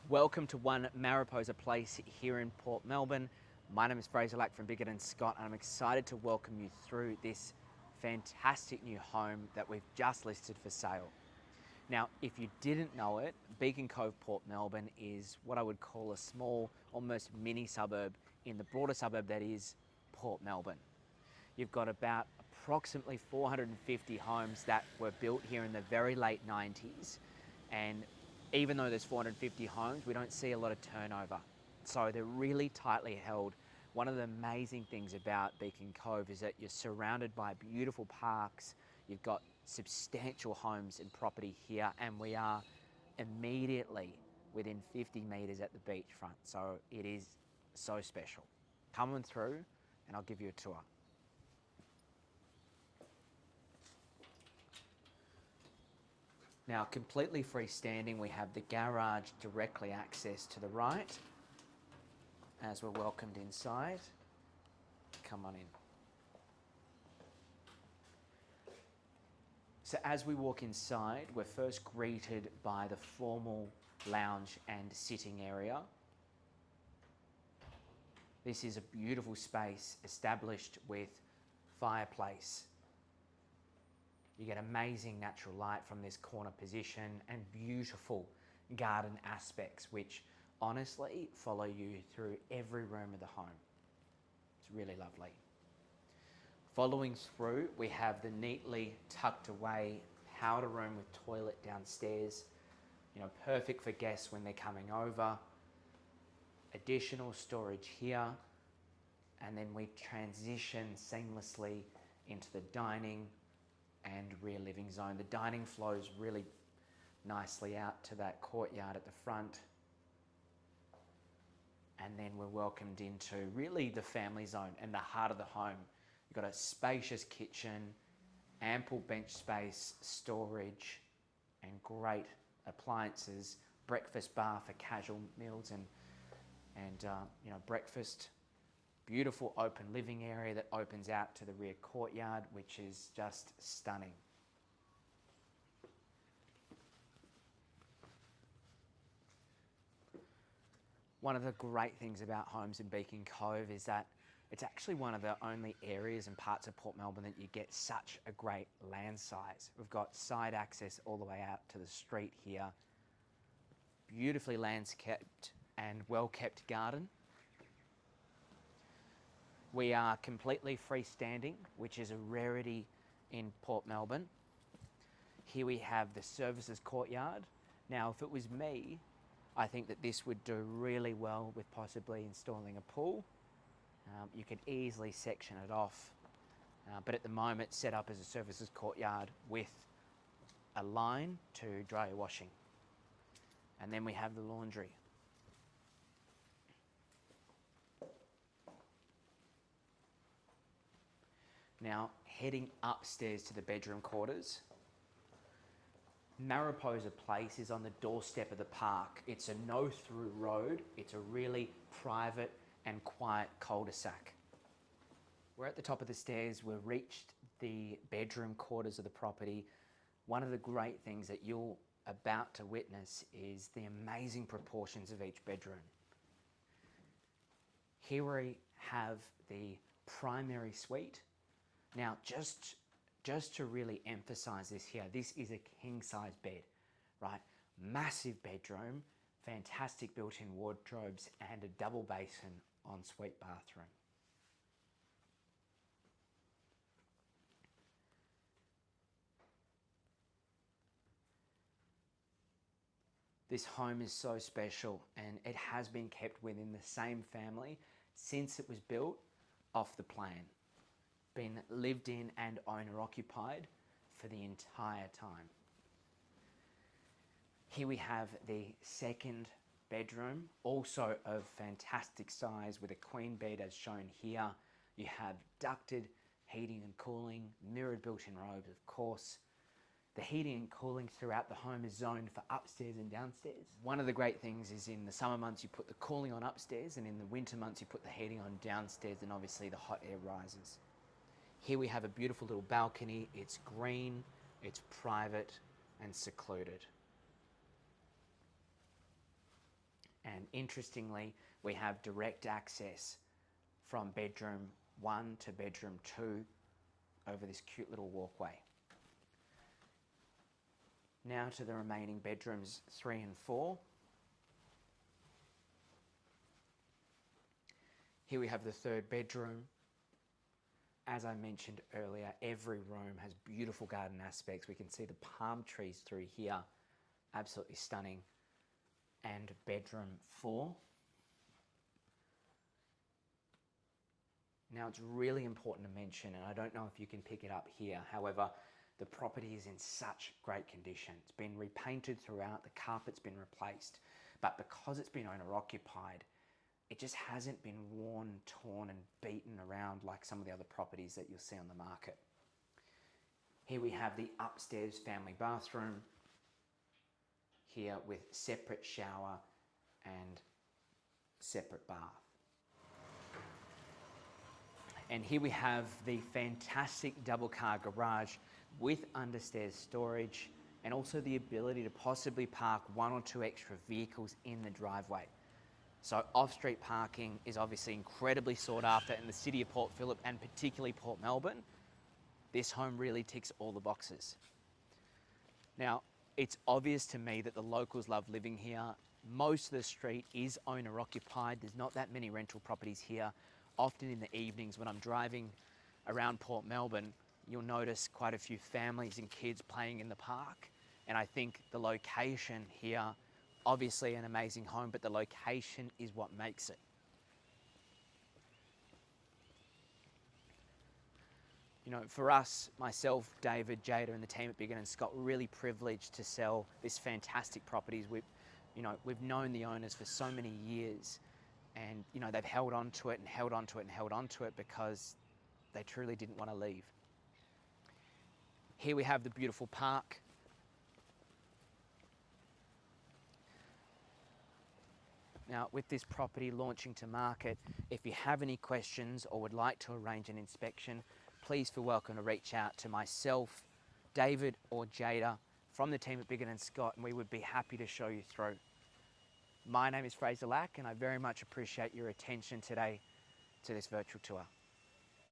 Welcome to One Mariposa Place here in Port Melbourne. My name is Fraser Lack from Biggert and Scott, and I'm excited to welcome you through this fantastic new home that we've just listed for sale. Now, if you didn't know it, Beacon Cove, Port Melbourne is what I would call a small, almost mini suburb in the broader suburb that is Port Melbourne. You've got about approximately 450 homes that were built here in the very late 90s, and even though there's 450 homes, we don't see a lot of turnover. So they're really tightly held. One of the amazing things about Beacon Cove is that you're surrounded by beautiful parks. You've got substantial homes and property here, and we are immediately within 50 metres at the beachfront. So it is so special. Come on through and I'll give you a tour. Now, completely freestanding, we have the garage directly access to the right as we're welcomed inside. Come on in. So as we walk inside, we're first greeted by the formal lounge and sitting area. This is a beautiful space established with fireplace. You get amazing natural light from this corner position and beautiful garden aspects, which honestly follow you through every room of the home. It's really lovely. Following through, we have the neatly tucked away powder room with toilet downstairs. Perfect for guests when they're coming over. Additional storage here. And then we transition seamlessly into the dining and rear living zone. The dining flows really nicely out to that courtyard at the front. And then we're welcomed into really the family zone and the heart of the home. You've got a spacious kitchen, ample bench space, storage, and great appliances, breakfast bar for casual meals and breakfast. Beautiful open living area that opens out to the rear courtyard, which is just stunning. One of the great things about homes in Beacon Cove is that it's actually one of the only areas and parts of Port Melbourne that you get such a great land size. We've got side access all the way out to the street here. Beautifully landscaped and well-kept garden. We are completely freestanding, which is a rarity in Port Melbourne. Here we have the services courtyard. Now, if it was me, I think that this would do really well with possibly installing a pool. You could easily section it off, but at the moment set up as a services courtyard with a line to dry your washing. And then we have the laundry. Now, heading upstairs to the bedroom quarters. Mariposa Place is on the doorstep of the park. It's a no-through road. It's a really private and quiet cul-de-sac. We're at the top of the stairs. We've reached the bedroom quarters of the property. One of the great things that you're about to witness is the amazing proportions of each bedroom. Here we have the primary suite. Now, just to really emphasize this here, this is a king-size bed, right? Massive bedroom, fantastic built-in wardrobes, and a double basin ensuite bathroom. This home is so special, and it has been kept within the same family since it was built off the plan. Been lived in and owner occupied for the entire time. Here we have the second bedroom, also of fantastic size with a queen bed as shown here. You have ducted heating and cooling, mirrored built-in robes of course. The heating and cooling throughout the home is zoned for upstairs and downstairs. One of the great things is in the summer months you put the cooling on upstairs, and in the winter months you put the heating on downstairs, and obviously the hot air rises. Here we have a beautiful little balcony. It's green, it's private and secluded. And interestingly, we have direct access from bedroom 1 to bedroom 2 over this cute little walkway. Now to the remaining bedrooms 3 and 4. Here we have the third bedroom. As I mentioned earlier, every room has beautiful garden aspects. We can see the palm trees through here, absolutely stunning. And bedroom 4. Now it's really important to mention, and I don't know if you can pick it up here, however, the property is in such great condition. It's been repainted throughout, the carpet's been replaced, but because it's been owner occupied, it just hasn't been worn, torn and beaten around like some of the other properties that you'll see on the market. Here we have the upstairs family bathroom, here with separate shower and separate bath. And here we have the fantastic double car garage with understairs storage and also the ability to possibly park 1 or 2 extra vehicles in the driveway. So off-street parking is obviously incredibly sought after in the city of Port Phillip and particularly Port Melbourne. This home really ticks all the boxes. Now, it's obvious to me that the locals love living here. Most of the street is owner occupied. There's not that many rental properties here. Often in the evenings when I'm driving around Port Melbourne, you'll notice quite a few families and kids playing in the park. And I think the location here, obviously an amazing home, but the location is what makes it. You know, for us, myself, David, Jada and the team at Biggin & Scott, we're really privileged to sell this fantastic properties. We've known the owners for so many years and, they've held on to it and held on to it and held on to it because they truly didn't want to leave. Here we have the beautiful park. Now, with this property launching to market, if you have any questions or would like to arrange an inspection, please feel welcome to reach out to myself, David or Jada from the team at Biggin & Scott, and we would be happy to show you through. My name is Fraser Lack, and I very much appreciate your attention today to this virtual tour.